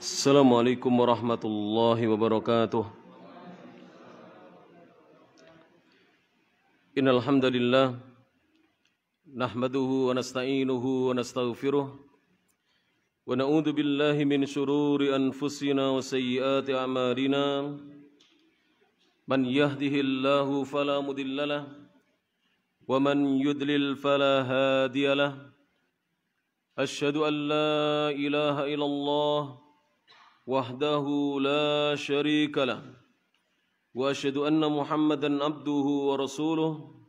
Assalamualaikum warahmatullahi wabarakatuh. Innal hamdalillah nahmaduhu wa nasta'inuhu wa nastaghfiruh wa na'udzu billahi min shururi anfusina wa sayyiati a'malina. Man yahdihillahu fala mudhillalah wa man yudlil fala hadiyalah. Asyhadu an la ilaha illallah wahdahu la syarika lah wa asyhadu anna Muhammadan abduhu wa rasuluh.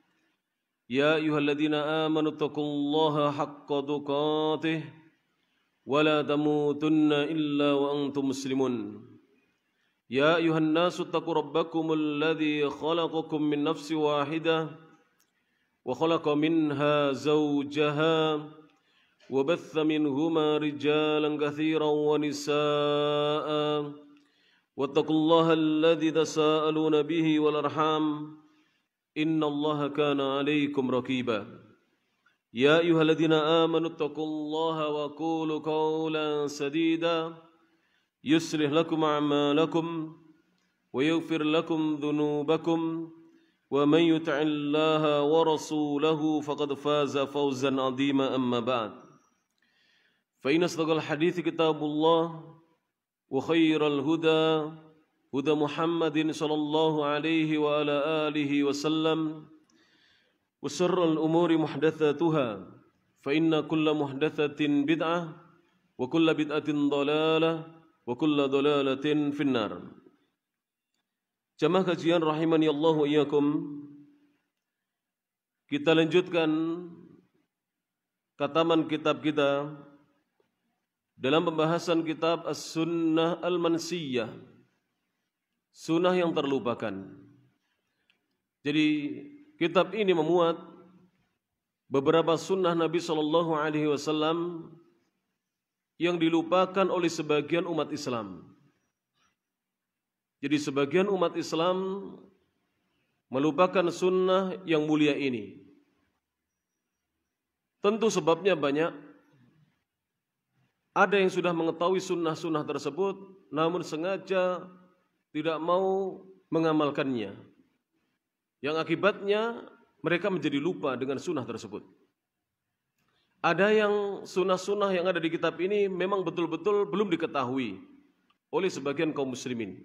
Ya ayyuhalladzina amanu taqullaha haqqa tuqatih wa la tamutunna illa wa antum muslimun. Ya ayyuhan nasu taqu rabbakumul ladzi khalaqakum min nafsin wahidah wa khalaqa minha zawjaha وبث منهما رجالا كثيرا ونساء واتقوا الله الذي تساءلون به والأرحام إن الله كان عليكم رقيبا. يا أيها الذين آمنوا اتقوا الله وقولوا قولا سديدا يصلح لكم أعمالكم ويغفر لكم ذنوبكم ومن يطع الله ورسوله فقد فاز فوزا عظيما. أما بعد فإن أصدق الحديث كتاب الله وخير الهدى هدى محمد صلى الله عليه وعلى آله وسلم وشر الأمور محدثاتها فإن كل محدثة بدعة وكل بدعة ضلالة وكل ضلالة في النار. Jamaah kajian rahimani Allah wa iyyakum. Kita lanjutkan khataman kitab kita dalam pembahasan kitab As-Sunnah Al-Mansiyah, sunnah yang terlupakan. Jadi kitab ini memuat beberapa sunnah Nabi SAW yang dilupakan oleh sebagian umat Islam. Jadi sebagian umat Islam melupakan sunnah yang mulia ini. Tentu sebabnya banyak. Ada yang sudah mengetahui sunnah-sunnah tersebut, namun sengaja tidak mau mengamalkannya. Yang akibatnya mereka menjadi lupa dengan sunnah tersebut. Ada yang sunnah-sunnah yang ada di kitab ini memang betul-betul belum diketahui oleh sebagian kaum muslimin,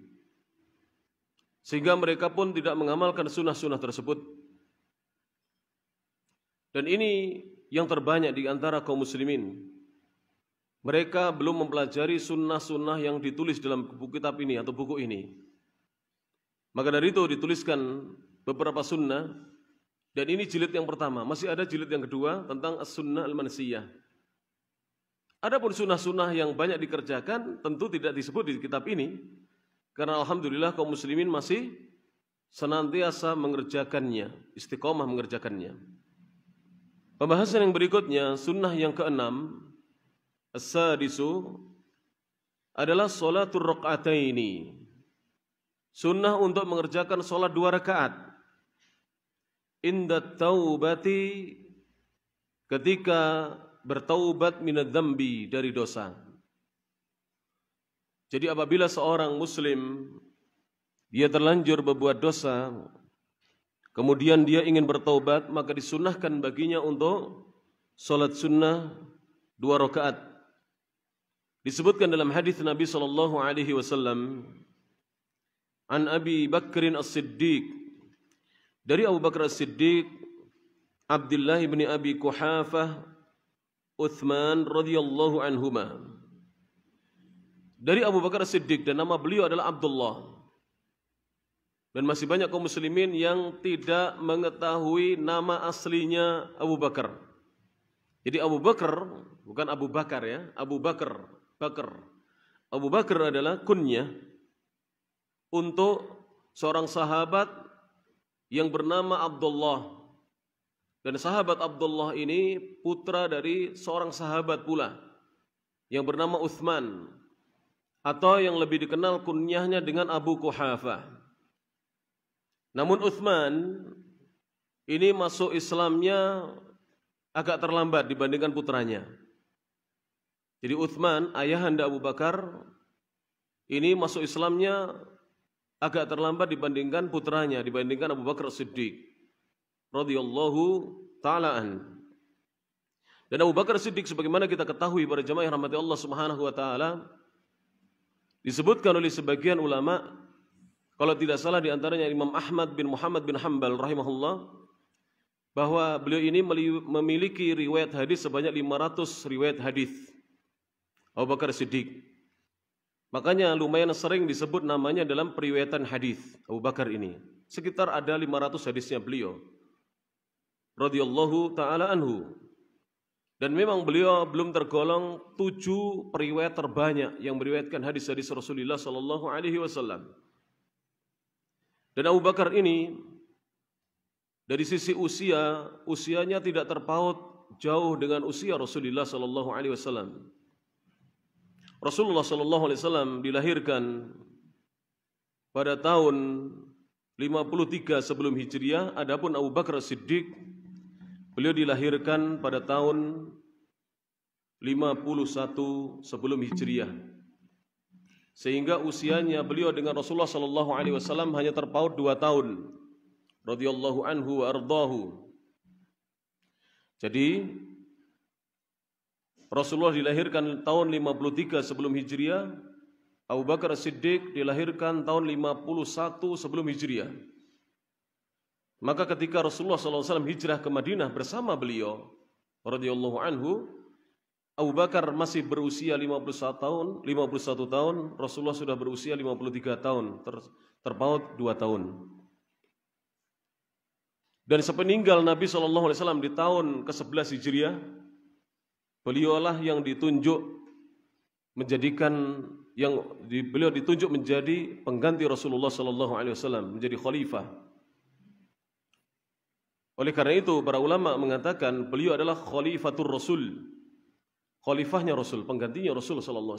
sehingga mereka pun tidak mengamalkan sunnah-sunnah tersebut. Dan ini yang terbanyak di antara kaum muslimin. Mereka belum mempelajari sunnah-sunnah yang ditulis dalam buku kitab ini atau buku ini. Maka dari itu dituliskan beberapa sunnah. Dan ini jilid yang pertama. Masih ada jilid yang kedua tentang As-Sunnah Al-Mansiyah. Adapun sunnah-sunnah yang banyak dikerjakan tentu tidak disebut di kitab ini. Karena alhamdulillah kaum muslimin masih senantiasa mengerjakannya, istiqomah mengerjakannya. Pembahasan yang berikutnya, sunnah yang keenam, as-sadisu, adalah sholatur raq'ataini. Sunnah untuk mengerjakan sholat 2 rakaat. Inda taubati, ketika bertaubat minadz dzambi, dari dosa. Jadi apabila seorang muslim dia terlanjur berbuat dosa, kemudian dia ingin bertaubat, maka disunnahkan baginya untuk sholat sunnah 2 rakaat. Disebutkan dalam hadis Nabi SAW, an Abi Bakrin As-Siddiq, dari Abu Bakar As-Siddiq, Abdullah bin Abi Quhafah, Uthman radhiyallahu anhuma. Dari Abu Bakar As-Siddiq, dan nama beliau adalah Abdullah. Dan masih banyak kaum muslimin yang tidak mengetahui nama aslinya Abu Bakar. Jadi Abu Bakar bukan Abu Bakar ya, Abu Bakar. Abu Bakar adalah kunyah untuk seorang sahabat yang bernama Abdullah. Dan sahabat Abdullah ini putra dari seorang sahabat pula yang bernama Uthman, atau yang lebih dikenal kunyahnya dengan Abu Quhafah. Namun Uthman ini masuk Islamnya agak terlambat dibandingkan putranya. Jadi Uthman, ayahanda Abu Bakar, ini masuk Islamnya agak terlambat dibandingkan putranya, dibandingkan Abu Bakar Siddiq radhiyallahu taala an. Dan Abu Bakar Siddiq sebagaimana kita ketahui para jemaah yang rahmati Allah Subhanahu wa taala, disebutkan oleh sebagian ulama, kalau tidak salah di antaranya Imam Ahmad bin Muhammad bin Hanbal rahimahullah, bahwa beliau ini memiliki riwayat hadis sebanyak 500 riwayat hadis Abu Bakar Siddiq. Makanya lumayan sering disebut namanya dalam periwayatan hadis Abu Bakar ini. Sekitar ada 500 hadisnya beliau radhiyallahu taala anhu. Dan memang beliau belum tergolong 7 periwayat terbanyak yang meriwayatkan hadis-hadis Rasulullah sallallahu alaihi wasallam. Dan Abu Bakar ini dari sisi usianya tidak terpaut jauh dengan usia Rasulullah sallallahu alaihi wasallam. Rasulullah sallallahu alaihi wasallam dilahirkan pada tahun 53 sebelum Hijriah, adapun Abu Bakar Siddiq beliau dilahirkan pada tahun 51 sebelum Hijriah. Sehingga usianya beliau dengan Rasulullah sallallahu alaihi wasallam hanya terpaut 2 tahun. Radhiyallahu anhu wa ardahu. Jadi Rasulullah dilahirkan tahun 53 sebelum Hijriah, Abu Bakar Siddiq dilahirkan tahun 51 sebelum Hijriah. Maka ketika Rasulullah SAW hijrah ke Madinah bersama beliau, radhiyallahu anhu, Abu Bakar masih berusia 51 tahun, Rasulullah sudah berusia 53 tahun, terpaut 2 tahun. Dan sepeninggal Nabi SAW di tahun ke-11 Hijriah, beliaulah yang ditunjuk beliau ditunjuk menjadi pengganti Rasulullah SAW, menjadi khalifah. Oleh karena itu para ulama mengatakan beliau adalah khalifatur Rasul, khalifahnya Rasul, penggantinya Rasul SAW.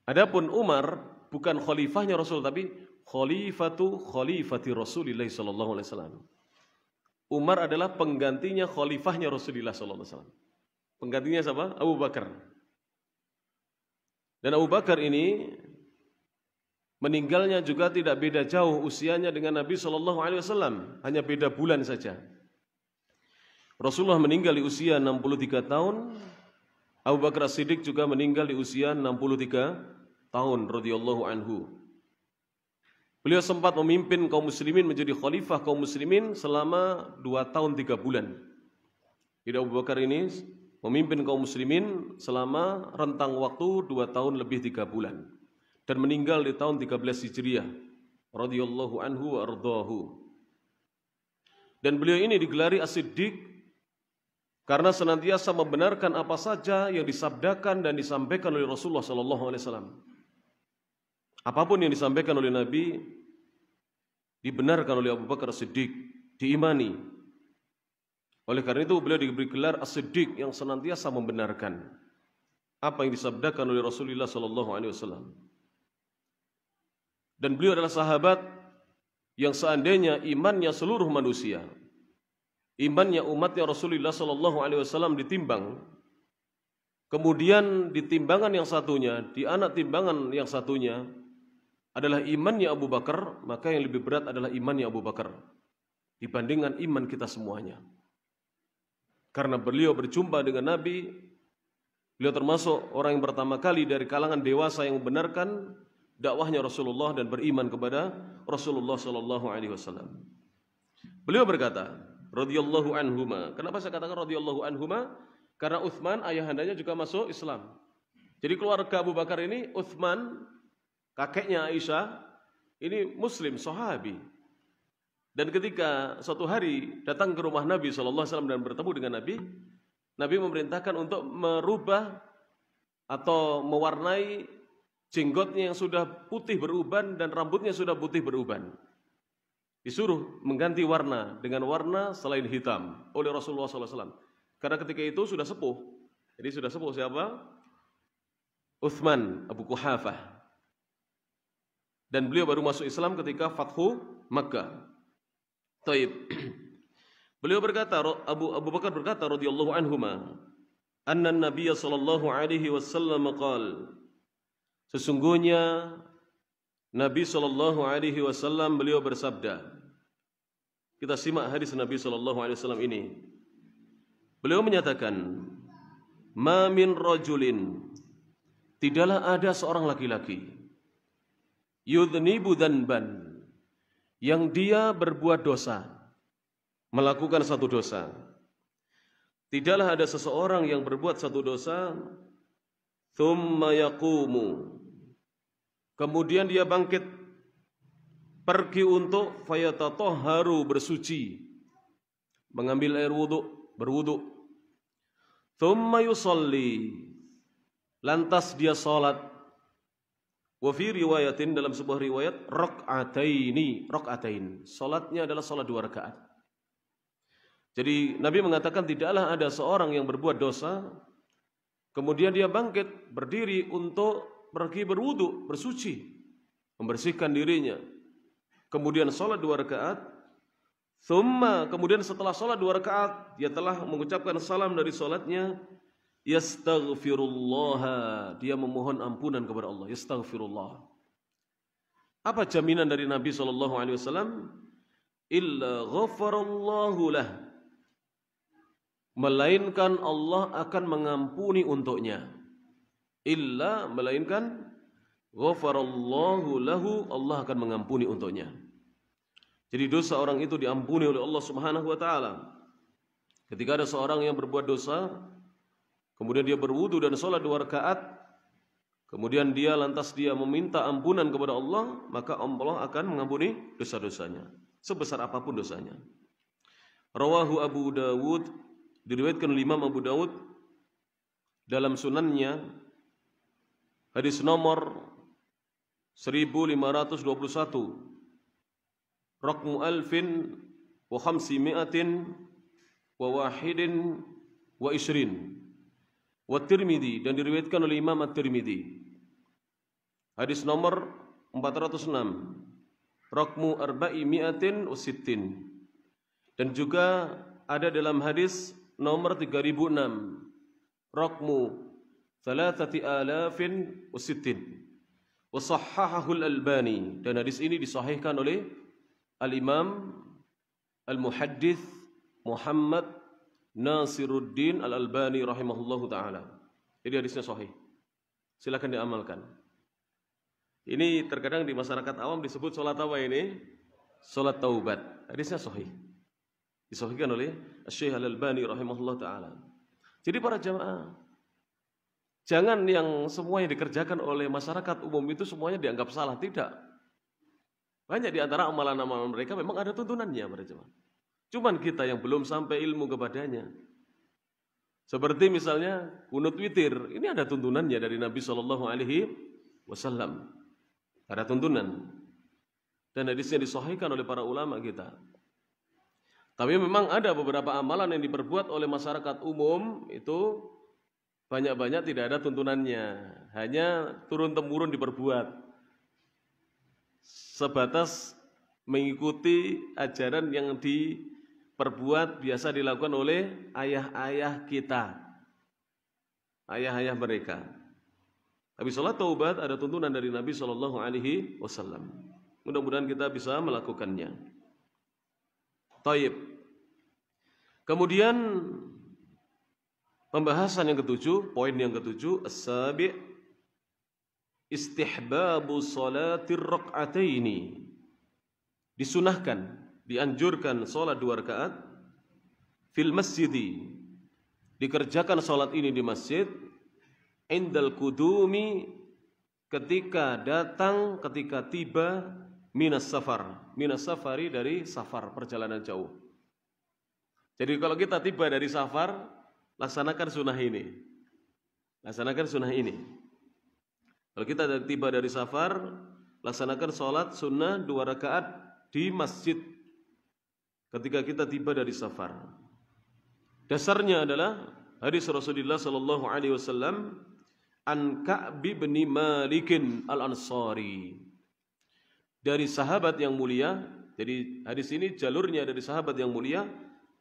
Adapun Umar bukan khalifahnya Rasul, tapi khalifati Rasulillah SAW. Umar adalah penggantinya khalifahnya Rasulullah SAW. Penggantinya siapa? Abu Bakar. Dan Abu Bakar ini meninggalnya juga tidak beda jauh usianya dengan Nabi SAW, hanya beda bulan saja. Rasulullah meninggal di usia 63 tahun, Abu Bakar Siddiq juga meninggal di usia 63 tahun radhiyallahu anhu. Beliau sempat memimpin kaum muslimin, menjadi khalifah kaum muslimin selama 2 tahun 3 bulan. Jadi Abu Bakar ini memimpin kaum muslimin selama rentang waktu 2 tahun lebih 3 bulan. Dan meninggal di tahun 13 Hijriah radhiyallahu anhu wa ardahu. Dan beliau ini digelari As-Siddiq karena senantiasa membenarkan apa saja yang disabdakan dan disampaikan oleh Rasulullah sallallahu alaihi wasallam. Apapun yang disampaikan oleh Nabi dibenarkan oleh Abu Bakar As-Siddiq, diimani. Oleh karena itu beliau diberi gelar As-Siddiq yang senantiasa membenarkan apa yang disabdakan oleh Rasulullah sallallahu alaihi wasallam. Dan beliau adalah sahabat yang seandainya imannya seluruh manusia, imannya umatnya Rasulullah sallallahu alaihi wasallam ditimbang, kemudian di timbangan yang satunya, di anak timbangan yang satunya adalah imannya Abu Bakar, maka yang lebih berat adalah imannya Abu Bakar dibandingkan iman kita semuanya. Karena beliau berjumpa dengan Nabi, beliau termasuk orang yang pertama kali dari kalangan dewasa yang membenarkan dakwahnya Rasulullah dan beriman kepada Rasulullah sallallahu alaihi wasallam. Beliau berkata, radhiyallahu anhuma. Kenapa saya katakan radhiyallahu anhuma? Karena Utsman ayahandanya juga masuk Islam. Jadi keluarga Abu Bakar ini, Utsman kakeknya Aisyah ini muslim, sahabi. Dan ketika suatu hari datang ke rumah Nabi sallallahu alaihi wasallam dan bertemu dengan Nabi, Nabi memerintahkan untuk merubah atau mewarnai jenggotnya yang sudah putih beruban dan rambutnya sudah putih beruban. Disuruh mengganti warna dengan warna selain hitam oleh Rasulullah SAW. Karena ketika itu sudah sepuh. Jadi sudah sepuh siapa? Utsman Abu Quhafah. Dan beliau baru masuk Islam ketika Fathu Makkah. Taib. Beliau berkata, Abu Bakar berkata radhiyallahu anhuma, anna an-nabiy sallallahu alaihi wasallam qala, Sesungguhnya Nabi SAW beliau bersabda. Kita simak hadis Nabi SAW ini. Beliau menyatakan, "Ma min rajulin, tidaklah ada seorang laki-laki, yudhnibu dzanban, yang dia berbuat dosa, melakukan satu dosa. Tidaklah ada seseorang yang berbuat satu dosa, thumma yaqumu, kemudian dia bangkit, pergi untuk fayatatahharu, bersuci, mengambil air wudu, berwudu. Thumma yusalli, lantas dia salat. Wa fi riwayatin, dalam sebuah riwayat, rak'atain. Salatnya adalah salat 2 rakaat. Jadi Nabi mengatakan tidaklah ada seorang yang berbuat dosa, kemudian dia bangkit, berdiri untuk pergi berwudu, bersuci, membersihkan dirinya. Kemudian salat 2 rakaat. Kemudian setelah salat 2 rakaat, dia telah mengucapkan salam dari salatnya. Yastaghfirullah, dia memohon ampunan kepada Allah. Yastaghfirullah. Apa jaminan dari Nabi SAW? Illa ghafarallahu lah, melainkan Allah akan mengampuni untuknya. Melainkan ghafarallahu lahu, Allah akan mengampuni untuknya. Jadi dosa orang itu diampuni oleh Allah Subhanahu wa taala. Ketika ada seorang yang berbuat dosa, kemudian dia berwudu dan salat 2 rakaat, kemudian dia meminta ampunan kepada Allah, maka Allah akan mengampuni dosa-dosanya, sebesar apapun dosanya. Rawahu Abu Dawud, diriwayatkan oleh Imam Abu Dawud dalam sunannya, hadis nomor 1521, Raqmu alfin wa khamsimi'atin wa wahidin wa ishrin, wa Tirmidzi, dan diriwayatkan oleh Imam At-Tirmidzi, hadis nomor 406, Raqmu arba'imi'atin wa sittin, dan juga ada dalam hadis nomor 3006, Raqmu thalathati alafin wa sittin, wa sahhahahu al-Albani, dan hadis ini disahihkan oleh Al-Imam Al-Muhaddits Muhammad Nasiruddin Al-Albani rahimahullahu ta'ala. Jadi hadisnya sahih, silakan diamalkan. Ini terkadang di masyarakat awam disebut sholat apa ini? Sholat taubat. Hadisnya sahih, disahihkan oleh Syekh Al-Albani rahimahullahu ta'ala. Jadi para jamaah, jangan yang semua yang dikerjakan oleh masyarakat umum itu semuanya dianggap salah. Tidak. Banyak di antara amalan-amalan mereka memang ada tuntunannya para jemaah. Cuman kita yang belum sampai ilmu kepadanya. Seperti misalnya kunut witir, ini ada tuntunannya dari Nabi SAW. Ada tuntunan. Dan hadisnya disahihkan oleh para ulama kita. Tapi memang ada beberapa amalan yang diperbuat oleh masyarakat umum itu banyak-banyak tidak ada tuntunannya, hanya turun-temurun diperbuat, sebatas mengikuti ajaran yang diperbuat biasa dilakukan oleh ayah-ayah kita, ayah-ayah mereka. Tapi sholat taubat ada tuntunan dari Nabi SAW. Mudah-mudahan kita bisa melakukannya. Taib. Kemudian pembahasan yang ketujuh, poin yang ketujuh, as-sabi' istihbabu sholatir rak'ataini. Disunahkan, dianjurkan sholat 2 rakaat fil masjidi, dikerjakan sholat ini di masjid, indal kudumi, ketika datang, ketika tiba, minas safari, dari safar, perjalanan jauh. Jadi kalau kita tiba dari safar, laksanakan sunnah ini. Kalau kita tiba dari safar, laksanakan sholat sunnah 2 rakaat di masjid ketika kita tiba dari safar. Dasarnya adalah hadis Rasulullah SAW an Ka'b bin Malik al-Ansari, dari sahabat yang mulia. Jadi hadis ini jalurnya dari sahabat yang mulia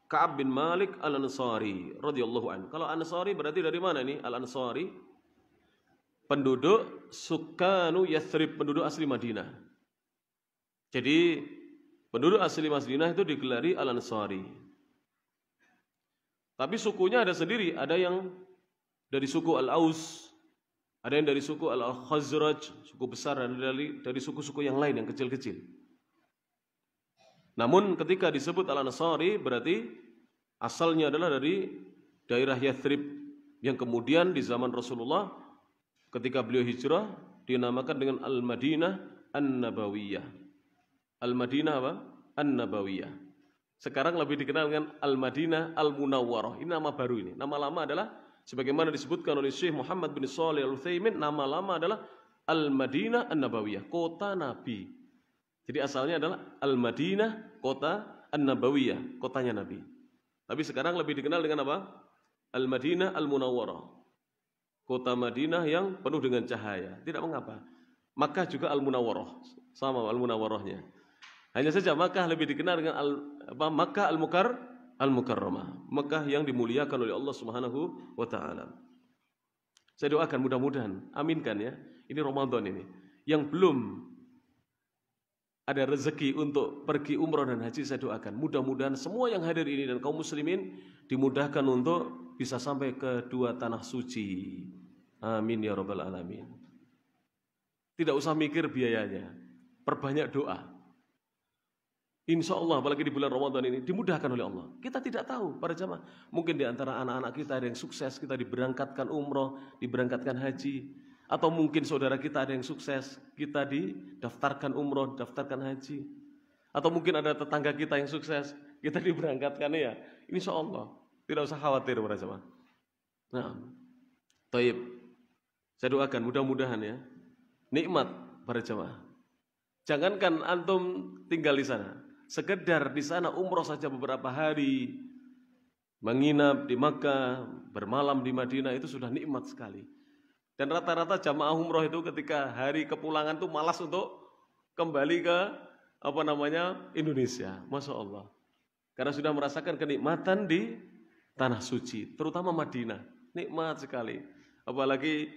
Ka'b bin Malik al-Ansari radhiyallahu anhu. Kalau Ansari berarti dari mana nih? Al-Ansari penduduk Sukanu Yathrib, penduduk asli Madinah. Jadi penduduk asli Madinah itu digelari Al-Ansari. Tapi sukunya ada sendiri, ada yang dari suku Al-Aus, ada yang dari suku Al-Khazraj, suku besar, dan dari suku-suku yang lain yang kecil-kecil. Namun ketika disebut Al-Ansari berarti asalnya adalah dari daerah Yathrib yang kemudian di zaman Rasulullah ketika beliau hijrah dinamakan dengan Al-Madinah An-Nabawiyah. Al-Madinah apa? An-Nabawiyah. Sekarang lebih dikenal dengan Al-Madinah Al-Munawwarah. Ini nama baru ini. Nama lama adalah sebagaimana disebutkan oleh Syekh Muhammad bin Shalih Al-Utsaimin, nama lama adalah Al-Madinah An-Nabawiyah, kota Nabi. Jadi asalnya adalah Al-Madinah, kota An-Nabawiyah, kotanya Nabi. Tapi sekarang lebih dikenal dengan apa? Al-Madinah Al-Munawwarah, kota Madinah yang penuh dengan cahaya. Tidak mengapa. Makkah juga Al-Munawwarah, sama Al-Munawwarahnya. Hanya saja Makkah lebih dikenal dengan Makkah Al-Mukarramah, Makkah yang dimuliakan oleh Allah Subhanahu wa taala. Saya doakan mudah-mudahan, aminkan ya. Ini Ramadan ini. Yang belum ada rezeki untuk pergi umrah dan haji, saya doakan mudah-mudahan semua yang hadir ini dan kaum muslimin dimudahkan untuk bisa sampai ke dua tanah suci. Amin ya rabbal alamin. Tidak usah mikir biayanya, perbanyak doa. Insya Allah apalagi di bulan Ramadan ini dimudahkan oleh Allah. Kita tidak tahu para jamaah. Mungkin di antara anak-anak kita ada yang sukses, kita diberangkatkan umroh, diberangkatkan haji. Atau mungkin saudara kita ada yang sukses, kita didaftarkan umroh, didaftarkan haji. Atau mungkin ada tetangga kita yang sukses, kita diberangkatkan ya. Insya Allah, tidak usah khawatir para jamaah. Nah, taib. Saya doakan mudah-mudahan ya, nikmat para jamaah. Jangankan antum tinggal di sana, sekedar di sana umroh saja beberapa hari, menginap di Makkah, bermalam di Madinah itu sudah nikmat sekali. Dan rata-rata jamaah umroh itu ketika hari kepulangan tuh malas untuk kembali ke Indonesia, Masya Allah. Karena sudah merasakan kenikmatan di tanah suci, terutama Madinah, nikmat sekali. Apalagi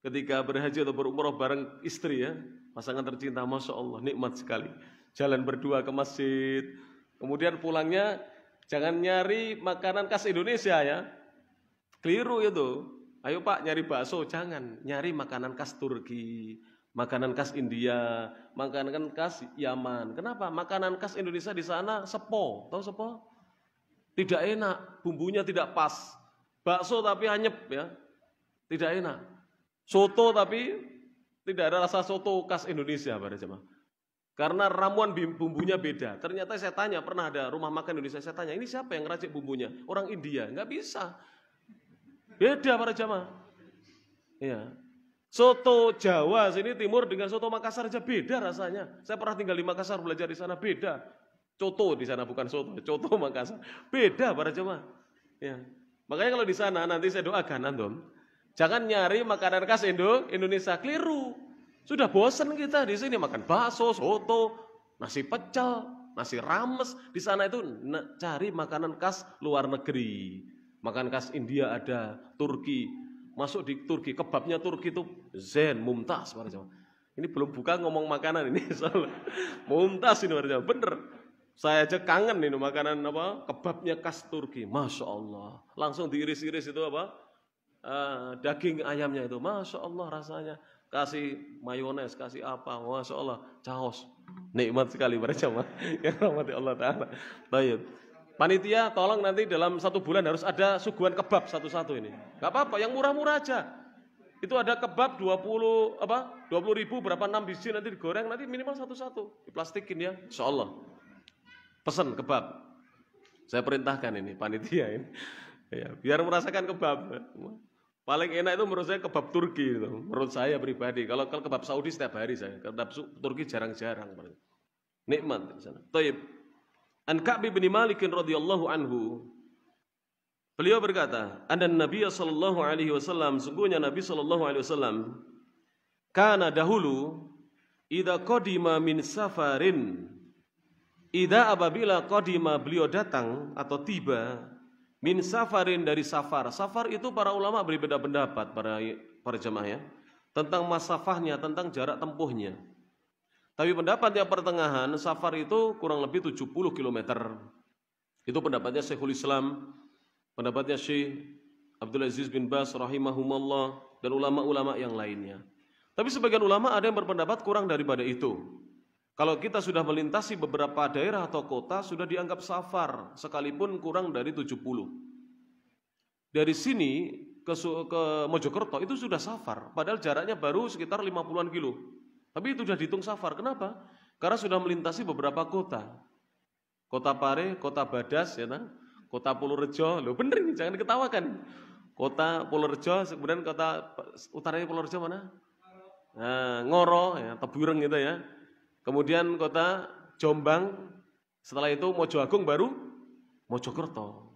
ketika berhaji atau berumroh bareng istri ya, pasangan tercinta, Masya Allah, nikmat sekali. Jalan berdua ke masjid, kemudian pulangnya jangan nyari makanan khas Indonesia ya, keliru itu. Ayo Pak nyari bakso, jangan, nyari makanan khas Turki, makanan khas India, makanan khas Yaman. Kenapa? Makanan khas Indonesia di sana sepo, tahu sepo? Tidak enak, bumbunya tidak pas. Bakso tapi anyep ya, tidak enak. Soto tapi tidak ada rasa soto khas Indonesia pada jemaah. Karena ramuan bumbunya beda. Ternyata saya tanya, pernah ada rumah makan Indonesia, saya tanya, ini siapa yang ngeracik bumbunya? Orang India, nggak bisa. Beda para jamaah. Ya. Soto Jawa sini timur dengan soto Makassar aja beda rasanya. Saya pernah tinggal di Makassar, belajar di sana, beda. Coto di sana bukan soto, coto Makassar. Beda para jamaah. Ya. Makanya kalau di sana nanti saya doakan antum, jangan nyari makanan khas Indonesia, keliru. Sudah bosan kita di sini makan bakso, soto, nasi pecel, nasi rames. Di sana itu cari makanan khas luar negeri. Makanan khas India ada, Turki. Masuk di Turki, kebabnya Turki itu zen, mumtaz. Ini belum buka ngomong makanan ini. Mumtaz ini bener. Saya aja kangen ini makanan kebabnya khas Turki. Masya Allah. Langsung diiris-iris itu daging ayamnya itu. Masya Allah rasanya. Kasih mayones, kasih apa. Masya Allah. Caos. Nikmat sekali para jamaah. Ya rahmati Allah Ta'ala. Baik. Panitia tolong nanti dalam 1 bulan harus ada suguhan kebab satu-satu ini. Gak apa-apa, yang murah-murah aja. Itu ada kebab 20 ribu berapa 6 biji nanti digoreng, nanti minimal satu-satu. Diplastikin ya, insyaallah. Pesan kebab. Saya perintahkan ini panitia ini. Ya, biar merasakan kebab. Paling enak itu menurut saya kebab Turki itu. Menurut saya pribadi. Kalau kebab Saudi setiap hari saya. Kebab Turki jarang-jarang. Nikmat di sana. Taib. An Ka'b bin Malik radhiyallahu anhu, beliau berkata, "Anna Nabiy sallallahu alaihi wasallam, sungguhnya Nabi sallallahu alaihi wasallam, kana dahulu idza qadima min safarin, idza apabila qadima beliau datang atau tiba min safarin dari safar. Safar itu para ulama berbeda pendapat para jemaah ya. tentang masafahnya, tentang jarak tempuhnya. Tapi pendapat yang pertengahan, safar itu kurang lebih 70 km. Itu pendapatnya Syekhul Islam, pendapatnya Syekh Abdul Aziz bin Baz rahimahumullah dan ulama-ulama yang lainnya. Tapi sebagian ulama ada yang berpendapat kurang daripada itu. Kalau kita sudah melintasi beberapa daerah atau kota, sudah dianggap safar, sekalipun kurang dari 70. Dari sini ke Mojokerto itu sudah safar, padahal jaraknya baru sekitar 50-an kilo. Tapi itu sudah dihitung safar. Kenapa? Karena sudah melintasi beberapa kota. Kota Pare, Kota Badas, ya kan? Kota Purworejo. Loh bener ini, jangan diketawakan. Kota Purworejo, kemudian kota utaranya Purworejo mana? Nah, Ngoro, ya, Tebureng gitu ya. Kemudian kota Jombang, setelah itu Mojo Agung baru Mojokerto.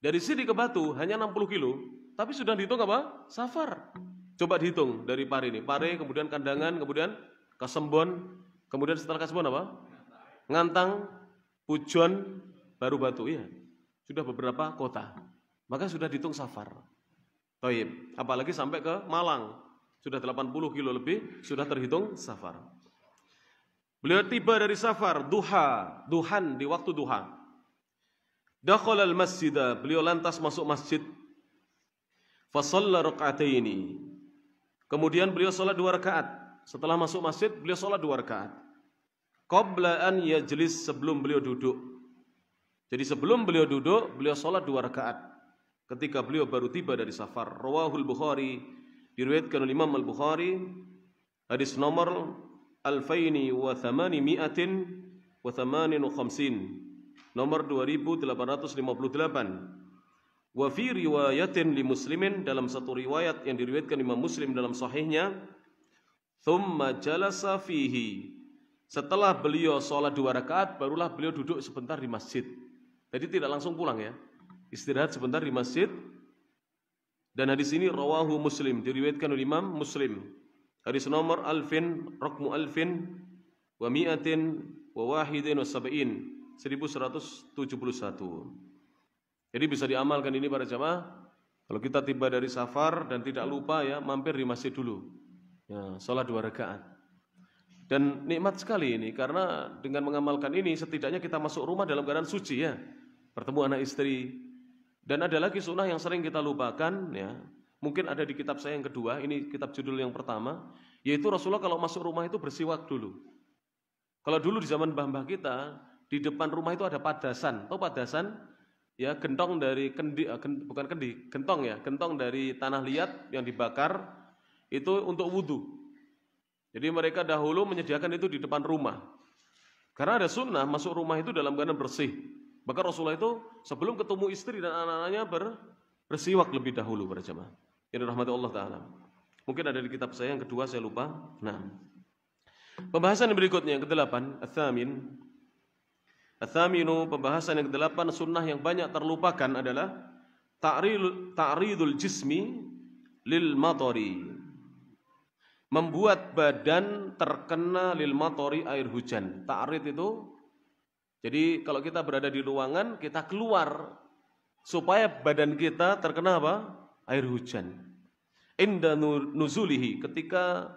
Dari sini ke Batu hanya 60 kilo, tapi sudah dihitung apa? Safar. Coba dihitung dari Pare ini. Pare, kemudian Kandangan, kemudian Kasembon, kemudian setelah Kasembon apa? Ngantang, Pujon, baru Batu. Iya, sudah beberapa kota. Maka sudah dihitung safar. Baik, apalagi sampai ke Malang. Sudah 80 kilo lebih, sudah terhitung safar. Beliau tiba dari safar, duhan di waktu duha. Dakhala al-masjidah, beliau lantas masuk masjid. Fa shalla raka'ataini. Kemudian beliau salat 2 rakaat. Setelah masuk masjid, beliau salat 2 rakaat. Qabla an yajlis, sebelum beliau duduk. Jadi sebelum beliau duduk, beliau salat 2 rakaat. Ketika beliau baru tiba dari safar. Rawahul Bukhari, diriwayatkan oleh Imam Al-Bukhari, hadis nomor 2858, nomor 2858. Wa fi riwayatin li Muslimin, dalam satu riwayat yang diriwayatkan Imam Muslim dalam sahihnya, thumma jalasa fihi, setelah beliau sholat 2 rakaat barulah beliau duduk sebentar di masjid. Jadi tidak langsung pulang ya, istirahat sebentar di masjid. Dan hadis ini rawahu Muslim, diriwayatkan oleh Imam Muslim. Hadis nomor rakmu alfin wa mi'atin wa wahidin wa sab'in, 1171. Jadi bisa diamalkan ini para jamaah. Kalau kita tiba dari safar dan tidak lupa ya, mampir di masjid dulu. Ya, salat 2 rakaat. Dan nikmat sekali ini, karena dengan mengamalkan ini setidaknya kita masuk rumah dalam keadaan suci ya. Bertemu anak istri. Dan ada lagi sunnah yang sering kita lupakan ya. Mungkin ada di kitab saya yang kedua, ini kitab judul yang pertama, yaitu Rasulullah kalau masuk rumah itu bersiwak dulu. Kalau dulu di zaman mbah-mbah kita, di depan rumah itu ada padasan. Tahu padasan? Ya, gentong dari gentong dari tanah liat yang dibakar itu untuk wudu. Jadi mereka dahulu menyediakan itu di depan rumah. Karena ada sunnah masuk rumah itu dalam keadaan bersih. Bahkan Rasulullah itu sebelum ketemu istri dan anak-anaknya bersiwak lebih dahulu para jemaah. Yang dirahmati Allah Ta'ala. Mungkin ada di kitab saya yang kedua, saya lupa. Nah, pembahasan yang berikutnya yang ke-8, Athaminu, pembahasan yang ke-8, sunnah yang banyak terlupakan adalah ta'ridul jismi lil matori, membuat badan terkena lil matori, air hujan. Ta'rid itu, jadi kalau kita berada di ruangan, kita keluar supaya badan kita terkena apa? Air hujan. Inda nuzulihi, ketika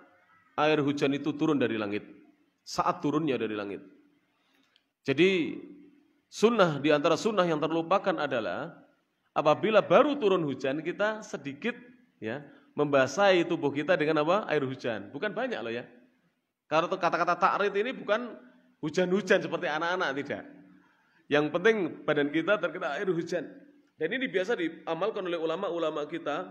air hujan itu turun dari langit, saat turunnya dari langit. Jadi sunnah, di antara sunnah yang terlupakan adalah apabila baru turun hujan kita sedikit ya membasahi tubuh kita dengan apa? Air hujan. Bukan banyak loh ya. Karena kata-kata ta'rid ini bukan hujan-hujan seperti anak-anak, tidak. Yang penting badan kita terkena air hujan. Dan ini biasa diamalkan oleh ulama-ulama kita.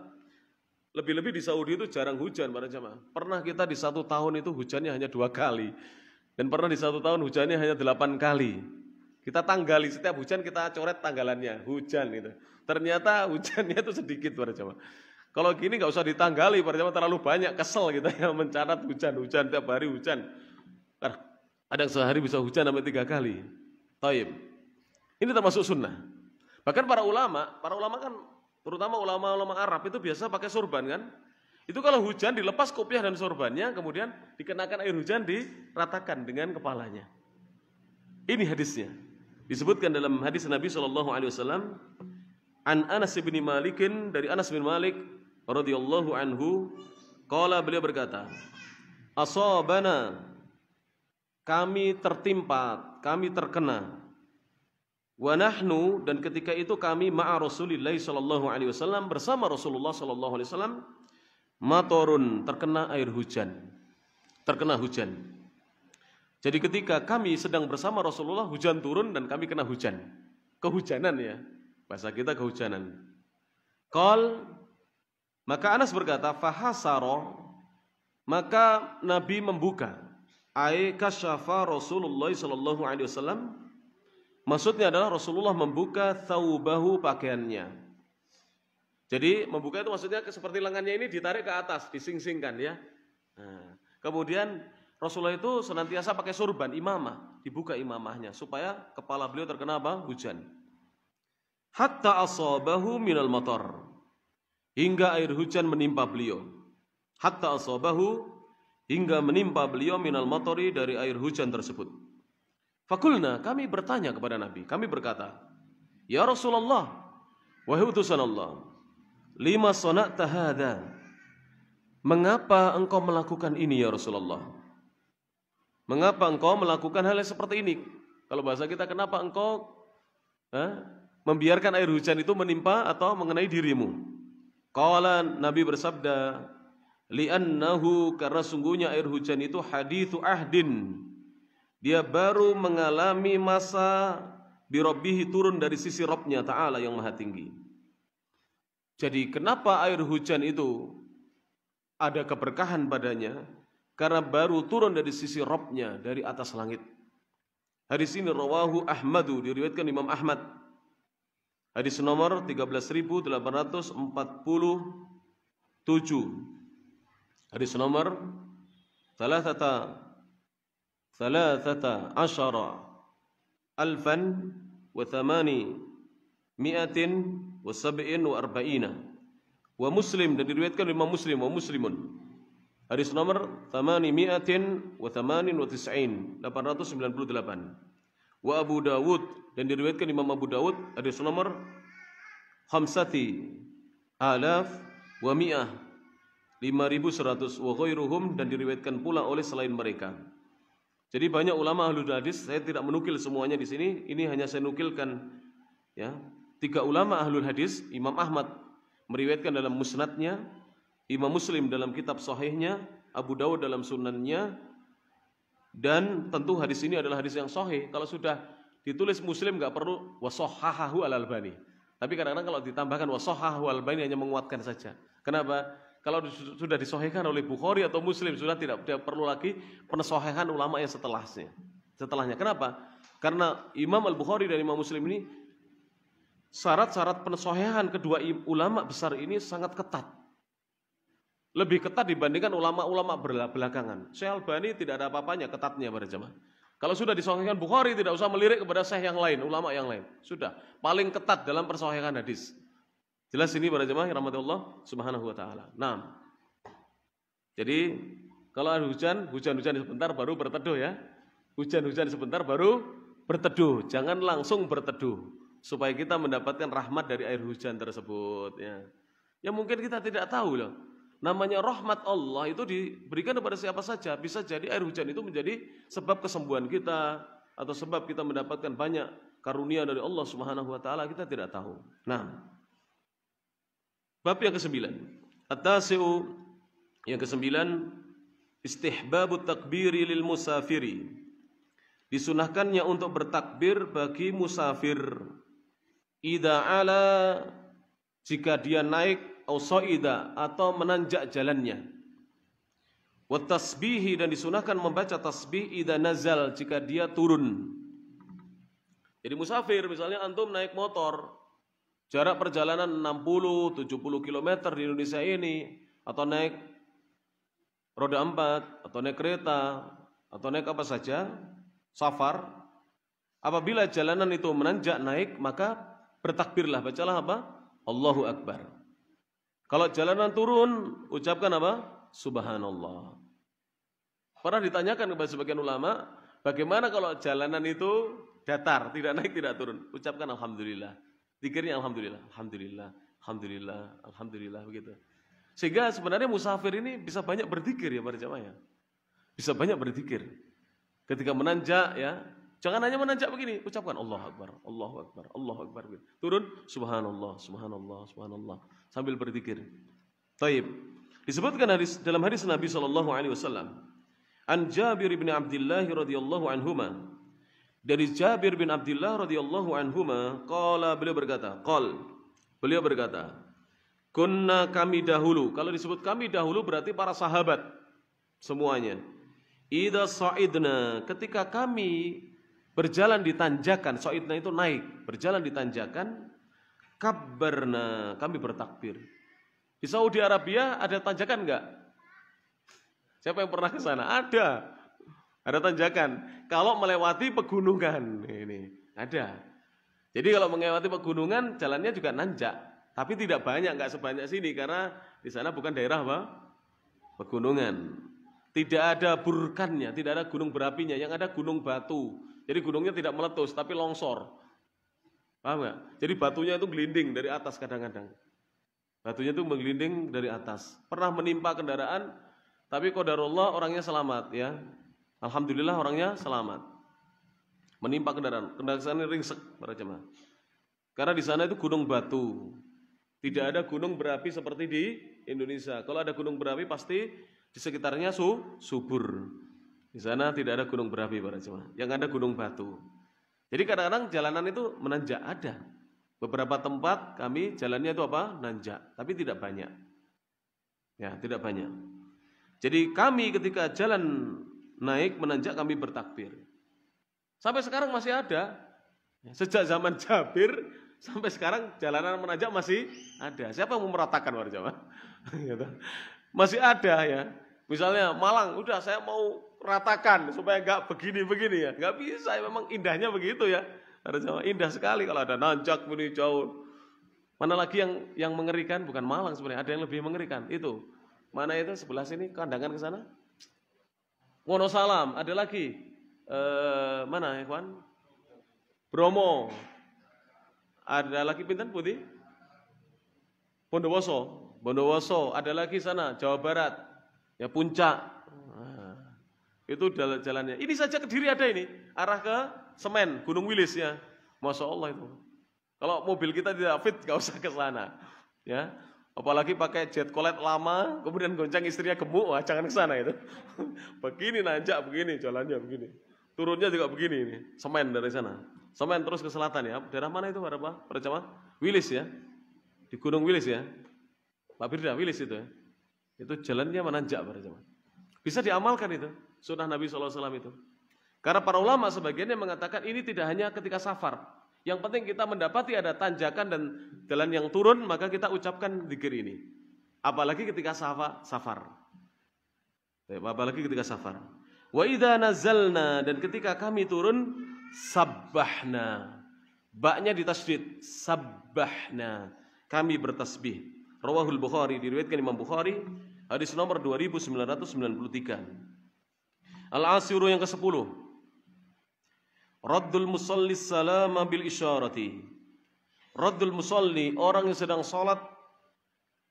Lebih-lebih di Saudi itu jarang hujan para jamaah. Pernah kita di 1 tahun itu hujannya hanya 2 kali. Dan pernah di 1 tahun hujannya hanya 8 kali. Kita tanggali, setiap hujan kita coret tanggalannya, hujan gitu. Ternyata hujannya itu sedikit para jamaah. Kalau gini nggak usah ditanggali para jamaah, terlalu banyak, kesel kita yang mencatat hujan tiap hari hujan. Ada sehari bisa hujan sampai 3 kali. Taib. Ini termasuk sunnah. Bahkan para ulama kan, terutama ulama-ulama Arab itu biasa pakai sorban kan. Itu kalau hujan dilepas kopiah dan sorbannya, kemudian dikenakan air hujan, diratakan dengan kepalanya. Ini hadisnya. Disebutkan dalam hadis Nabi SAW, an Anas bin Malikin, dari Anas bin Malik radhiyallahu anhu, Qala, beliau berkata, asabana, kami tertimpa, kami terkena. Wa nahnu, dan ketika itu kami ma'a Rasulillah sallallahu alaihi wasallam, bersama Rasulullah sallallahu alaihi wasallam, matorun, terkena air hujan. Terkena hujan. Jadi ketika kami sedang bersama Rasulullah, hujan turun dan kami kena hujan. Kehujanan ya. Bahasa kita kehujanan. Qal, maka Anas berkata, fahasara, maka Nabi membuka, ai kasyafa Rasulullah sallallahu alaihi wasallam, maksudnya adalah Rasulullah membuka thawbahu, pakaiannya. Jadi membuka itu maksudnya seperti lengannya ini ditarik ke atas, dising-singkan ya. Nah, kemudian Rasulullah itu senantiasa pakai surban, imamah, dibuka imamahnya supaya kepala beliau terkena apa? Hujan. Hatta asabahu minal matar, hingga air hujan menimpa beliau. Hatta asabahu, hingga menimpa beliau minal matari, dari air hujan tersebut. Fakulna, kami bertanya kepada Nabi, kami berkata, ya Rasulullah, wahai utusan Allah, lima sana'ta hadza, mengapa engkau melakukan ini ya Rasulullah? Mengapa engkau melakukan hal yang seperti ini? Kalau bahasa kita, kenapa engkau membiarkan air hujan itu menimpa atau mengenai dirimu? Qala, Nabi bersabda, li'annahu, karena sungguhnya air hujan itu hadithu ahdin, dia baru mengalami masa birabbihi, turun dari sisi Rabbnya Ta'ala yang maha tinggi. Jadi kenapa air hujan itu ada keberkahan padanya? Karena baru turun dari sisi Rabbnya, dari atas langit. Hadis ini rawahu Ahmadu, diriwayatkan Imam Ahmad. Hadis nomor 13.847. Hadis nomor thalathata asyara alfan wa thamani mi'atin wa sab'in wa arba'ina. Wa Muslim, dan diriwayatkan Imam Muslim, wa Muslimun. Hadis nomor 898. Wa Abu Dawud, dan diriwayatkan Imam Abu Dawud, hadis nomor 5,100 wa ghairuhum, dan diriwayatkan pula oleh selain mereka. Jadi banyak ulama ahlul hadis, saya tidak menukil semuanya di sini, ini hanya saya nukilkan ya, 3 ulama ahlul hadis. Imam Ahmad meriwayatkan dalam musnadnya, Imam Muslim dalam kitab sahihnya, Abu Dawud dalam sunannya, dan tentu hadis ini adalah hadis yang sahih. Kalau sudah ditulis Muslim nggak perlu washahahu al-Albani. Tapi kadang-kadang kalau ditambahkan washahahu al-Albani hanya menguatkan saja. Kenapa? Kalau sudah disahihkan oleh Bukhari atau Muslim, sudah tidak perlu lagi pensahihan ulama yang setelahnya. Kenapa? Karena Imam Al-Bukhari dan Imam Muslim ini syarat-syarat pensahihan kedua ulama besar ini sangat ketat. Lebih ketat dibandingkan ulama-ulama belakangan. Syekh Albani tidak ada apa-apanya ketatnya pada jemaah. Kalau sudah disahihkan Bukhari, tidak usah melirik kepada syekh yang lain, ulama yang lain. Sudah paling ketat dalam persahihan hadis. Jelas ini para jemaah rahmatullah subhanahu wa ta'ala. Nah, jadi kalau ada hujan-hujan sebentar baru berteduh ya. Hujan-hujan sebentar baru berteduh. Jangan langsung berteduh, supaya kita mendapatkan rahmat dari air hujan tersebut ya. Ya mungkin kita tidak tahu loh. Namanya rahmat Allah itu diberikan kepada siapa saja. Bisa jadi air hujan itu menjadi sebab kesembuhan kita, atau sebab kita mendapatkan banyak karunia dari Allah subhanahu wa ta'ala, kita tidak tahu. Nah, bab yang ke-9, at-tasi'u, yang ke-9, istihbabut takbiri lil musafiri, disunahkannya untuk bertakbir bagi musafir, idza ala, jika dia naik, au sa'ida, atau menanjak jalannya, wa tasbihi, dan disunahkan membaca tasbih idza nazal, jika dia turun. Jadi musafir, misalnya antum naik motor, jarak perjalanan 60-70 km di Indonesia ini, atau naik roda 4, atau naik kereta, atau naik apa saja, safar. Apabila jalanan itu menanjak naik, maka bertakbirlah, bacalah apa? Allahu Akbar. Kalau jalanan turun, ucapkan apa? Subhanallah. Pernah ditanyakan kepada sebagian ulama, bagaimana kalau jalanan itu datar, tidak naik, tidak turun? Ucapkan alhamdulillah. Zikirnya alhamdulillah, alhamdulillah, alhamdulillah, alhamdulillah, begitu. Sehingga sebenarnya musafir ini bisa banyak berzikir ya para jamaah ya. Bisa banyak berzikir. Ketika menanjak ya, jangan hanya menanjak begini, ucapkan Allahu Akbar, Allahu Akbar, Allahu Akbar. Turun subhanallah, subhanallah, subhanallah sambil berzikir. Taib. Disebutkan dalam hadis Nabi sallallahu alaihi wasallam, an Jabir bin Abdullah radhiyallahu anhuma. Dari Jabir bin Abdullah radhiyallahu anhuma, beliau berkata, kunna kami dahulu. Kalau disebut kami dahulu berarti para sahabat semuanya. Idza sa'idna, ketika kami berjalan di tanjakan, sa'idna itu naik, berjalan di tanjakan, kabbarna, kami bertakbir. Di Saudi Arabia ada tanjakan enggak? Siapa yang pernah ke sana? Ada tanjakan. Kalau melewati pegunungan, ini ada. Jadi kalau melewati pegunungan, jalannya juga nanjak, tapi tidak banyak, enggak sebanyak sini karena di sana bukan daerah apa? Pegunungan. Tidak ada burkannya, tidak ada gunung berapinya, yang ada gunung batu. Jadi gunungnya tidak meletus, tapi longsor. Paham enggak? Jadi batunya itu gelinding dari atas kadang-kadang. Batunya itu menggelinding dari atas. Pernah menimpa kendaraan, tapi qadarullah orangnya selamat ya. Alhamdulillah orangnya selamat. Menimpa kendaraan ini ringsek para jemaah. Karena di sana itu gunung batu. Tidak ada gunung berapi seperti di Indonesia. Kalau ada gunung berapi pasti di sekitarnya subur. Di sana tidak ada gunung berapi para jemaah. Yang ada gunung batu. Jadi kadang-kadang jalanan itu menanjak ada. Beberapa tempat kami jalannya itu apa? Nanjak, tapi tidak banyak. Ya, tidak banyak. Jadi kami ketika jalan naik menanjak kami bertakbir. Sampai sekarang masih ada. Sejak zaman Jabir sampai sekarang jalanan menanjak masih ada. Siapa yang mau meratakan para jamaah? Masih ada ya. Misalnya Malang, udah saya mau ratakan supaya enggak begini-begini ya. Enggak bisa, memang indahnya begitu ya. Para jamaah indah sekali kalau ada nanjak begini jauh. Mana lagi yang mengerikan? Bukan Malang sebenarnya, ada yang lebih mengerikan. Itu. Mana itu sebelah sini kandangan ke sana? Wonosalam, ada lagi mana ya kawan? Bromo, ada lagi pinten putih? Bondowoso, ada lagi sana Jawa Barat, ya Puncak. Nah, itu jalannya. Ini saja Kediri ada ini, arah ke Semen, Gunung Wilis ya, masya Allah itu. Kalau mobil kita tidak fit, gak usah ke sana, ya. Apalagi pakai jet colet lama, kemudian goncang istrinya gemuk, wah jangan ke sana itu. Begini nanjak begini, jalannya begini. Turunnya juga begini ini, Semen dari sana. Semen terus ke selatan ya. Daerah mana itu Pak? Perjamaah? Wilis ya. Di Gunung Wilis ya. Pak Firda, Wilis itu ya. Itu jalannya menanjak perjamaah. Bisa diamalkan itu, sunnah Nabi SAW itu. Karena para ulama sebagiannya mengatakan ini tidak hanya ketika safar. Yang penting kita mendapati ada tanjakan dan jalan yang turun, maka kita ucapkan dzikir ini. Apalagi ketika safar. Apalagi ketika safar. Wa idza nazalna, dan ketika kami turun, sabbahna. Ba-nya ditasydid, sabbahna. Kami bertasbih. Rawahul Bukhari, diriwayatkan Imam Bukhari, hadis nomor 2993. Al-Asiru yang ke-10. Raddul musalli salama bil isyarati. Raddul musalli, orang yang sedang salat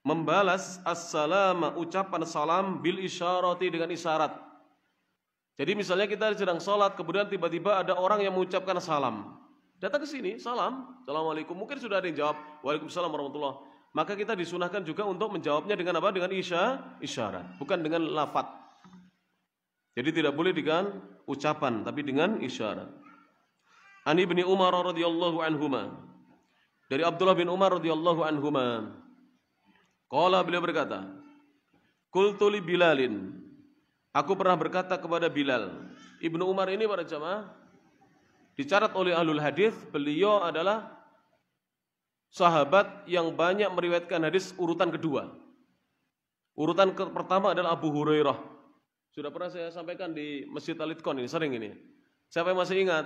membalas as-salama, ucapan salam, bil isyarati, dengan isyarat. Jadi misalnya kita sedang salat, kemudian tiba-tiba ada orang yang mengucapkan salam. Datang ke sini, salam, assalamualaikum. Mungkin sudah ada yang jawab, waalaikumsalam warahmatullah. Maka kita disunahkan juga untuk menjawabnya dengan apa? Dengan isyarat, bukan dengan lafaz. Jadi tidak boleh dengan ucapan, tapi dengan isyarat. An Ibni Umar radhiyallahu anhuma, dari Abdullah bin Umar radhiyallahu anhuma, qala, beliau berkata, qultu li Bilalin, aku pernah berkata kepada Bilal. Ibnu Umar ini para jamaah dicatat oleh ahlul hadis, beliau adalah sahabat yang banyak meriwayatkan hadis urutan kedua. Urutan pertama adalah Abu Hurairah. Sudah pernah saya sampaikan di Masjid Al-Itqan ini, sering ini. Siapa yang masih ingat?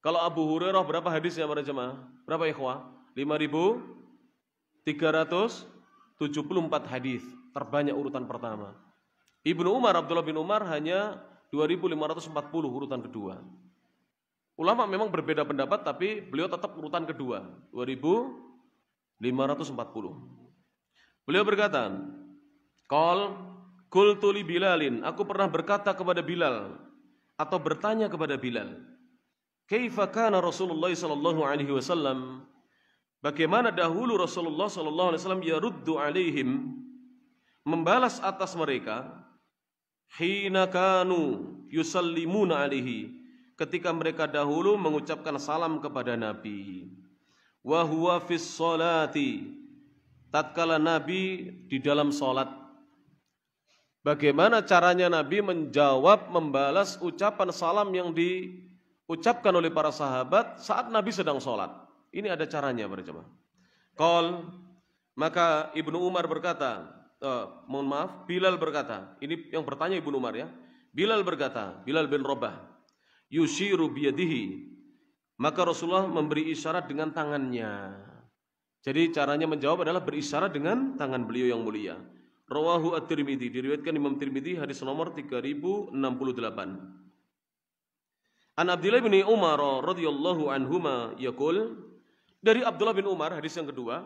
Kalau Abu Hurairah berapa hadisnya para jemaah? Berapa ikhwah? 5.374 hadis. Terbanyak urutan pertama. Ibnu Umar, Abdullah bin Umar hanya 2.540 urutan kedua. Ulama memang berbeda pendapat, tapi beliau tetap urutan kedua, 2.540. Beliau berkata, Qultu li Bilalin, aku pernah berkata kepada Bilal atau bertanya kepada Bilal, kaifa kana Rasulullah sallallahu alaihi wasallam? Bagaimana dahulu Rasulullah sallallahu alaihi wasallam yaruddu alaihim, membalas atas mereka, hina kanu yusallimuna alaihi, ketika mereka dahulu mengucapkan salam kepada Nabi. Wa huwa fis sholati, tatkala Nabi di dalam salat. Bagaimana caranya Nabi menjawab, membalas ucapan salam yang diucapkan oleh para sahabat saat Nabi sedang salat? Ini ada caranya para jemaah. Maka Ibnu Umar berkata, Bilal berkata, ini yang bertanya Ibnu Umar ya. Bilal berkata, Bilal bin Rabah, yushiru biyadihi, maka Rasulullah memberi isyarat dengan tangannya. Jadi caranya menjawab adalah berisyarat dengan tangan beliau yang mulia. Rawahu at-Tirmidzi, diriwayatkan Imam Tirmidzi, hadis nomor 3068. An Abdullah bin Umar radhiyallahu anhuma yaqul, dari Abdullah bin Umar, hadis yang kedua,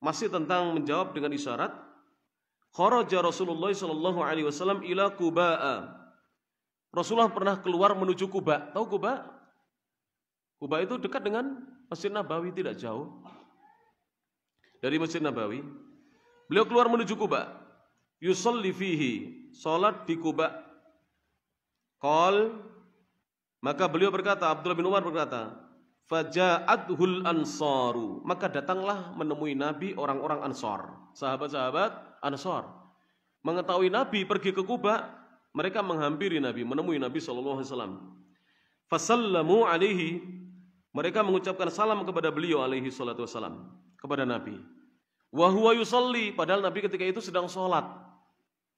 masih tentang menjawab dengan isyarat. Kharaja Rasulullah sallallahu alaihi wasallam ila Quba. Rasulullah pernah keluar menuju Quba. Tahu Quba? Quba itu dekat dengan Masjid Nabawi, tidak jauh dari Masjid Nabawi. Beliau keluar menuju Quba. Yusalli fihi, salat di Quba. Maka beliau berkata, Abdullah bin Umar berkata, faja'adhul ansaru, maka datanglah menemui Nabi orang-orang Ansar, sahabat-sahabat Ansar. Mengetahui Nabi pergi ke Quba, mereka menghampiri Nabi, menemui Nabi sallallahu alaihi wasallam. Fasallamu alaihi, mereka mengucapkan salam kepada beliau alaihi salatu wasallam, kepada Nabi. Wa huwa yusalli, padahal Nabi ketika itu sedang sholat.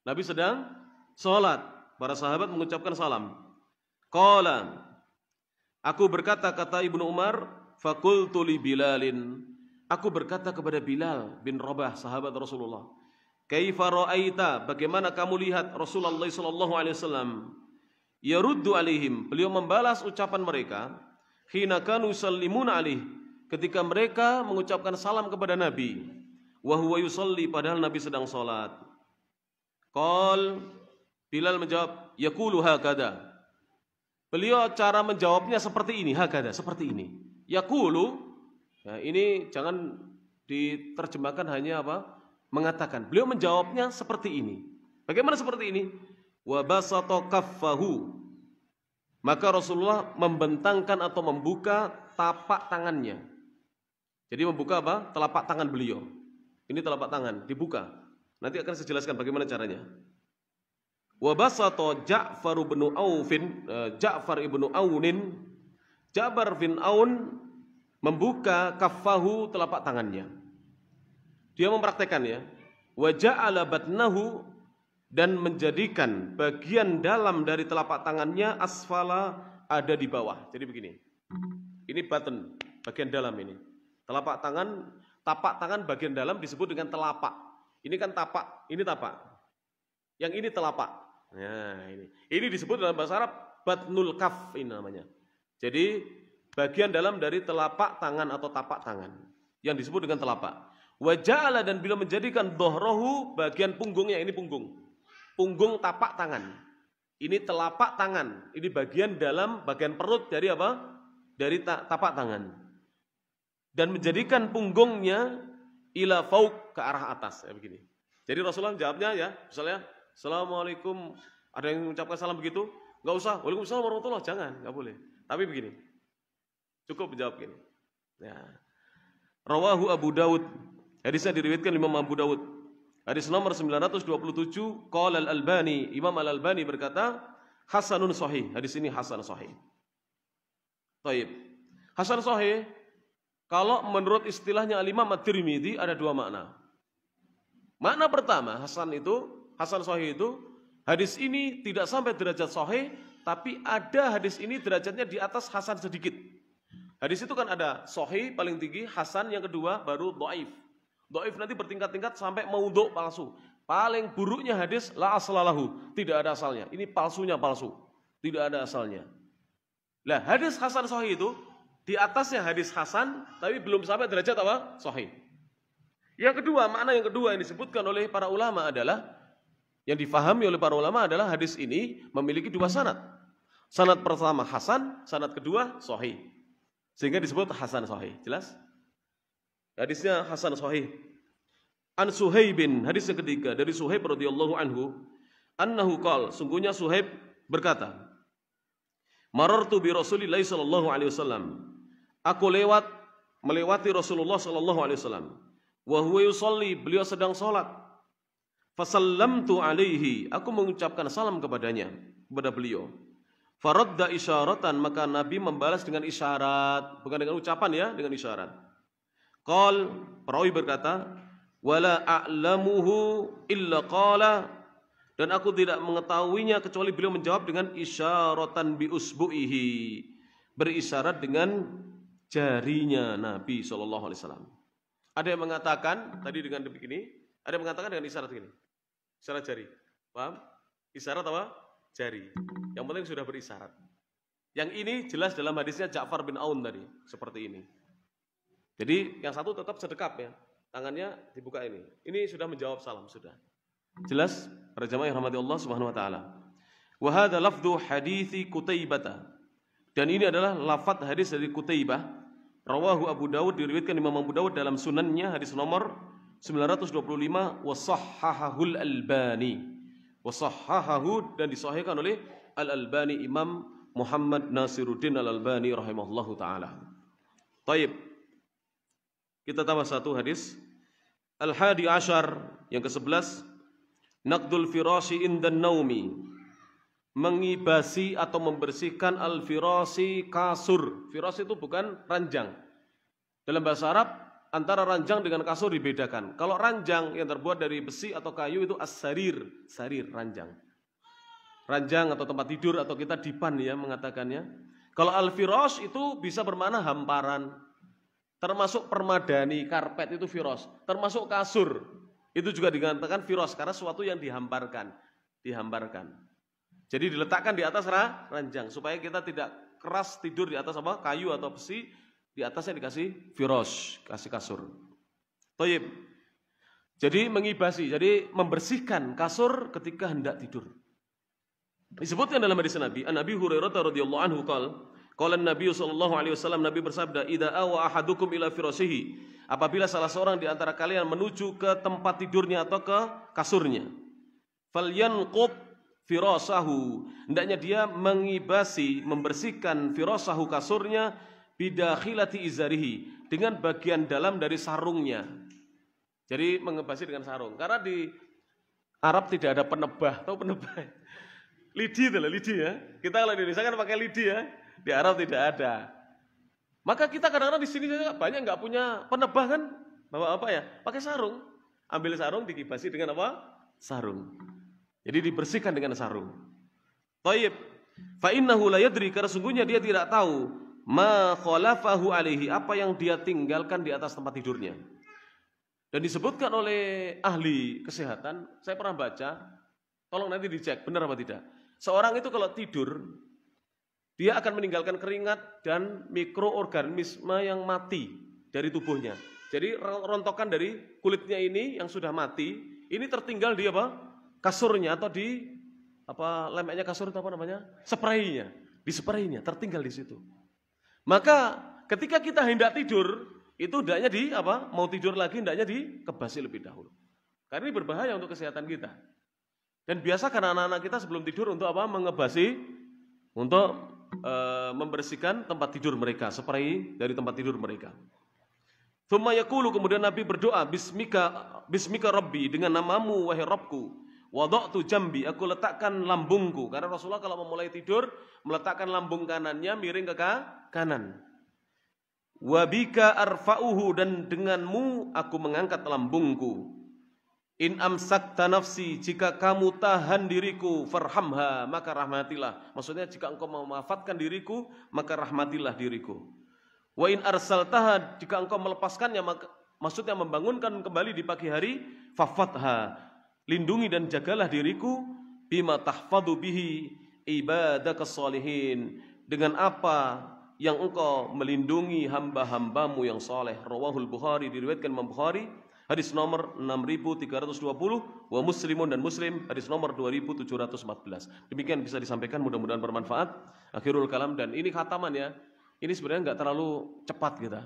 Nabi sedang sholat. Para sahabat mengucapkan salam. Qala, aku berkata, kata Ibnu Umar, faqultu li Bilalin, aku berkata kepada Bilal bin Rabah, sahabat Rasulullah, kaifa ra'aita, bagaimana kamu lihat Rasulullah sallallahu alaihi wasallam yaruddu alaihim, beliau membalas ucapan mereka, hina kanu yusallimuna alaihi, ketika mereka mengucapkan salam kepada Nabi, wa huwa yusalli, padahal Nabi sedang salat. Bilal menjawab, yaqulu hakada, beliau cara menjawabnya seperti ini, hakada, seperti ini. Yaqulu, nah ini jangan diterjemahkan hanya apa? Mengatakan. Beliau menjawabnya seperti ini. Bagaimana seperti ini? Wa basata kaffahu, maka Rasulullah membentangkan atau membuka tapak tangannya. Jadi membuka apa? Telapak tangan beliau. Ini telapak tangan dibuka. Nanti akan saya jelaskan bagaimana caranya. Wa basata Ja'far ibn Aufin, Ja'far ibn Aunin, Ja'far bin Aun membuka kaffahu, telapak tangannya. Dia mempraktekkan ya. Wa ja'ala batnahu, dan menjadikan bagian dalam dari telapak tangannya asfala, ada di bawah. Jadi begini. Ini button, bagian dalam ini. Telapak tangan, tapak tangan bagian dalam disebut dengan telapak. Ini kan tapak, ini tapak. Yang ini telapak. Nah, ini disebut dalam bahasa Arab batnul kaf, ini namanya. Jadi bagian dalam dari telapak tangan atau tapak tangan yang disebut dengan telapak. Wa ja'ala, dan bila menjadikan dhahrahu, bagian punggungnya, ini punggung. Punggung tapak tangan. Ini telapak tangan. Ini bagian dalam, bagian perut dari apa? Dari tapak tangan. Dan menjadikan punggungnya ila fauq, ke arah atas, ya begini. Jadi Rasulullah jawabnya ya, misalnya Assalamualaikum, ada yang mengucapkan salam begitu? Enggak usah, Waalaikumsalam warahmatullahi, jangan, enggak boleh. Tapi begini. Cukup menjawab begini. Ya. Rawahu Abu Daud. Hadisnya diriwayatkan Imam Abu Daud. Hadis nomor 927, qala Al-Albani, Imam Al-Albani berkata, hasanun sahih. Hadis ini hasan sahih. Baik. Hasan sahih, kalau menurut istilahnya Al-Imam At-Tirmidzi ada dua makna. Makna pertama, hasan sahih itu, hadis ini tidak sampai derajat sahih, tapi ada hadis ini derajatnya di atas hasan sedikit. Hadis itu kan ada sahih paling tinggi, hasan yang kedua, baru dhaif. Dhaif nanti bertingkat-tingkat sampai maudhu, palsu. Paling buruknya hadis la aslalahu, tidak ada asalnya. Ini palsunya palsu, tidak ada asalnya. Lah, hadis hasan sahih itu di atasnya hadis hasan, tapi belum sampai derajat apa? Sahih. Yang kedua, makna yang kedua yang disebutkan oleh para ulama adalah Yang difahami oleh para ulama adalah hadis ini memiliki dua sanad. Sanad pertama hasan, sanad kedua sahih. Sehingga disebut hasan sahih. Jelas? Hadisnya hasan sahih. An Suhaibin, hadis yang ketiga dari Suhaib radhiyallahu anhu, annahu qala, sungguhnya Suhaib berkata, marartu bi Rasulillah sallallahu alaihi wasallam. Aku melewati Rasulullah sallallahu alaihi wasallam. Wa huwa yusalli, beliau sedang salat. Fasallamtu alaihi, aku mengucapkan salam kepadanya, kepada beliau. Faradda isyaratan, maka Nabi membalas dengan isyarat, bukan dengan ucapan ya, dengan isyarat. Qal, perawi berkata, wala a'lamuhu illa qala, dan aku tidak mengetahuinya kecuali beliau menjawab dengan isyaratan bi usbu'ihi, berisyarat dengan jarinya Nabi sallallahu alaihi wasallam. Ada yang mengatakan tadi dengan begini, ada yang mengatakan dengan isyarat begini. Isyarat jari. Paham? Isyarat apa? Jari. Yang penting sudah berisyarat. Yang ini jelas dalam hadisnya Ja'far bin Aun tadi, seperti ini. Jadi yang satu tetap sedekap ya. Tangannya dibuka ini. Ini sudah menjawab salam sudah. Jelas para jamaah yang rahmati Allah Subhanahu wa taala. Wa hadza lafdhu hadithi Qutaibah. Dan ini adalah lafaz hadis dari Qutaibah. Rawahu Abu Dawud, diriwayatkan Imam Abu Dawud dalam sunannya hadis nomor 925 wa sahhahul Albani. Wa sahhahahu, dan disahihkan oleh Al-Albani, Imam Muhammad Nasiruddin Al-Albani rahimahullahu taala. Baik. Kita tambah satu hadis. Al-Hadi Ashar, yang ke-11, naqdul firashi indan naumi, mengibasi atau membersihkan al-firasi kasur. Firas itu bukan ranjang. Dalam bahasa Arab, antara ranjang dengan kasur dibedakan. Kalau ranjang yang terbuat dari besi atau kayu itu as-sarir, sarir, ranjang. Ranjang atau tempat tidur, atau kita dipan ya mengatakannya. Kalau al-firash itu bisa bermakna hamparan. Termasuk permadani, karpet itu firas. Termasuk kasur, itu juga dikatakan firas karena sesuatu yang dihamparkan. Jadi diletakkan di atas ranjang supaya kita tidak keras tidur di atas apa? Kayu atau besi, di atasnya dikasih firas, kasih kasur. Thayyib. Jadi mengibasi, jadi membersihkan kasur ketika hendak tidur. Disebutkan dalam hadis Nabi, An Abi Hurairah radhiyallahu anhu qala Nabi sallallahu alaihi wasallam, Nabi bersabda, "Idza awa ahadukum ila firashihi," apabila salah seorang di antara kalian menuju ke tempat tidurnya atau ke kasurnya, falyanqub firasahu, hendaknya dia mengibasi, membersihkan firasahu, kasurnya, bidakhilati izarihi, dengan bagian dalam dari sarungnya. Jadi mengebasi dengan sarung. Karena di Arab tidak ada penebah, tahu penebah? Lidi itu lah, lidi ya. Kita kalau di Indonesia kan pakai lidi ya. Di Arab tidak ada. Maka kita kadang-kadang di sini banyak nggak punya penebah kan? Bawa apa ya? Pakai sarung. Ambil sarung, dikibasi dengan apa? Sarung. Jadi dibersihkan dengan sarung. Thayyib. Fa innahu la yadri, karena sungguhnya dia tidak tahu ma khalafahu alaihi, apa yang dia tinggalkan di atas tempat tidurnya. Dan disebutkan oleh ahli kesehatan, saya pernah baca, tolong nanti dicek benar apa tidak. Seorang itu kalau tidur, dia akan meninggalkan keringat dan mikroorganisme yang mati dari tubuhnya. Jadi rontokan dari kulitnya ini yang sudah mati, ini tertinggal di apa? Kasurnya atau di apa lemeknya kasur itu apa namanya? Spraynya. Di spraynya tertinggal di situ. Maka ketika kita hendak tidur, itu hendaknya di apa? Mau tidur lagi hendaknya dikebasi lebih dahulu. Karena ini berbahaya untuk kesehatan kita. Dan biasa karena anak-anak kita sebelum tidur untuk apa? Mengebasi, untuk membersihkan tempat tidur mereka, spray dari tempat tidur mereka. Tsumma yaqulu, kemudian Nabi berdoa, bismika rabbi, dengan namamu wahai Rabbku, wada'tu jambi, aku letakkan lambungku. Karena Rasulullah kalau memulai tidur meletakkan lambung kanannya miring ke kanan. Wa bika arfa'uhu, dan denganmu aku mengangkat lambungku. In amsakta nafsi, jika kamu tahan diriku, farhamha, maka rahmatilah. Maksudnya jika engkau memaafkan diriku, maka rahmatilah diriku. Wa in arsaltaha, jika engkau melepaskannya, maka, maksudnya membangunkan kembali di pagi hari, fafatha, lindungi dan jagalah diriku, bima tahfadhu bihi ibadaka sholihin, dengan apa yang engkau melindungi hamba-hambamu yang saleh. Rawahul Bukhari, diriwayatkan Imam Bukhari. hadis nomor 6320, wa Muslimun dan Muslim hadis nomor 2714. Demikian bisa disampaikan, mudah-mudahan bermanfaat. Akhirul kalam, dan ini khataman ya. Ini sebenarnya nggak terlalu cepat kita.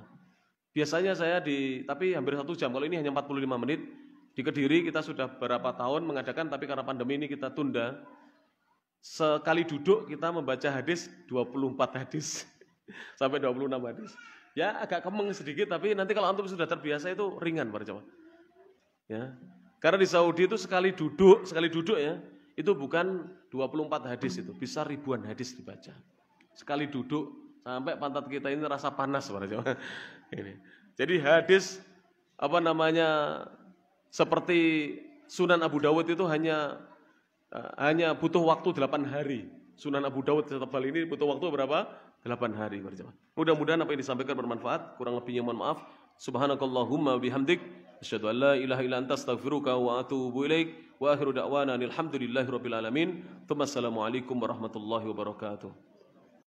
Biasanya saya tapi hampir 1 jam. Kalau ini hanya 45 menit. Di Kediri kita sudah berapa tahun mengadakan, tapi karena pandemi ini kita tunda. Sekali duduk kita membaca hadis 24 hadis sampai 26 hadis. Ya agak kemeng sedikit, tapi nanti kalau antum sudah terbiasa itu ringan para jemaah. Ya. Karena di Saudi itu sekali duduk ya, itu bukan 24 hadis, itu bisa ribuan hadis dibaca. Sekali duduk sampai pantat kita ini rasa panas para jemaah. Ini. Jadi hadis seperti Sunan Abu Dawud itu hanya butuh waktu 8 hari. Sunan Abu Dawud setebal ini butuh waktu berapa? 8 hari. Mudah-mudahan apa yang disampaikan bermanfaat. Kurang lebihnya mohon maaf. Subhanakallahumma bihamdik, asyhadu an la ilaha illa anta astaghfiruka wa atubu ilaik. Wa akhiru da'wana alhamdulillahi rabbil alamin. Assalamualaikum warahmatullahi wabarakatuh.